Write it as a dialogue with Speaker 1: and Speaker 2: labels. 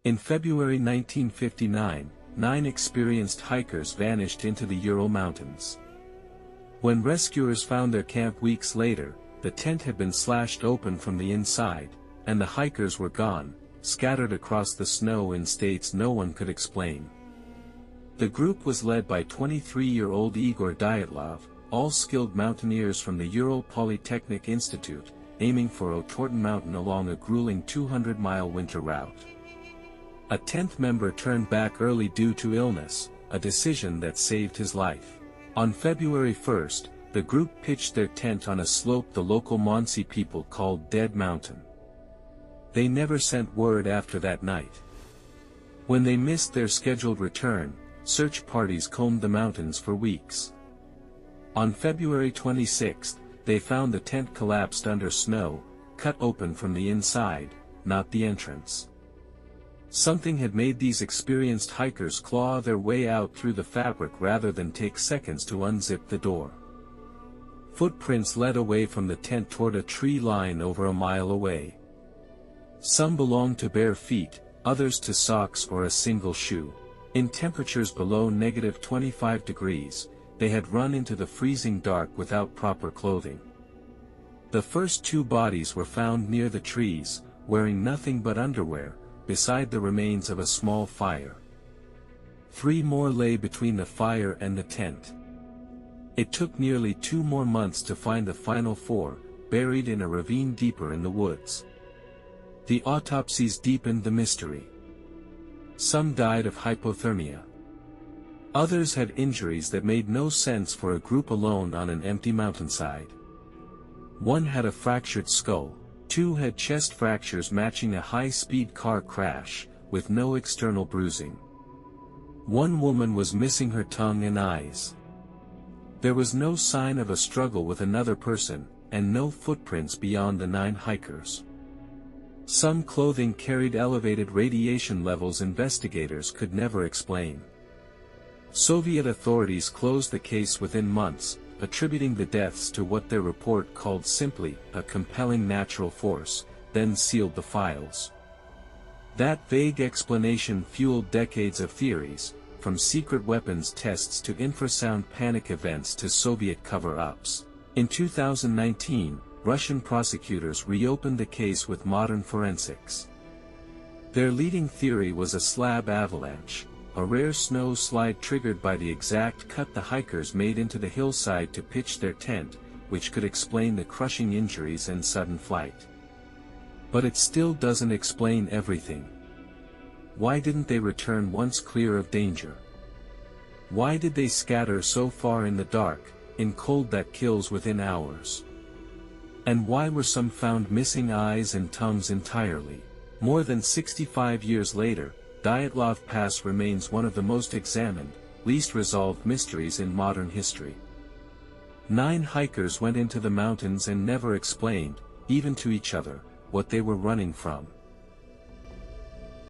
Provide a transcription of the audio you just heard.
Speaker 1: In February 1959, 9 experienced hikers vanished into the Ural Mountains. When rescuers found their camp weeks later, the tent had been slashed open from the inside, and the hikers were gone, scattered across the snow in states no one could explain. The group was led by 23-year-old Igor Dyatlov, all skilled mountaineers from the Ural Polytechnic Institute, aiming for Otorten Mountain along a grueling 200-mile winter route. A 10th member turned back early due to illness, a decision that saved his life. On February 1st, the group pitched their tent on a slope the local Monsey people called Dead Mountain. They never sent word after that night. When they missed their scheduled return, search parties combed the mountains for weeks. On February 26, they found the tent collapsed under snow, cut open from the inside, not the entrance. Something had made these experienced hikers claw their way out through the fabric rather than take seconds to unzip the door. Footprints led away from the tent toward a tree line over a mile away. Some belonged to bare feet, others to socks or a single shoe. In temperatures below -25 degrees, they had run into the freezing dark without proper clothing. The first 2 bodies were found near the trees, wearing nothing but underwear, beside the remains of a small fire. 3 more lay between the fire and the tent. It took nearly 2 more months to find the final 4, buried in a ravine deeper in the woods. The autopsies deepened the mystery. Some died of hypothermia. Others had injuries that made no sense for a group alone on an empty mountainside. One had a fractured skull, 2 had chest fractures matching a high-speed car crash, with no external bruising. 1 woman was missing her tongue and eyes. There was no sign of a struggle with another person, and no footprints beyond the 9 hikers. Some clothing carried elevated radiation levels investigators could never explain. Soviet authorities closed the case within months, attributing the deaths to what their report called simply a compelling natural force, then sealed the files. That vague explanation fueled decades of theories, from secret weapons tests to infrasound panic events to Soviet cover-ups. In 2019, Russian prosecutors reopened the case with modern forensics. Their leading theory was a slab avalanche, a rare snow slide triggered by the exact cut the hikers made into the hillside to pitch their tent, which could explain the crushing injuries and sudden flight. But it still doesn't explain everything. Why didn't they return once clear of danger? Why did they scatter so far in the dark, in cold that kills within hours? And why were some found missing eyes and tongues entirely? More than 65 years later, Dyatlov Pass remains one of the most examined, least resolved mysteries in modern history. 9 hikers went into the mountains and never explained, even to each other, what they were running from.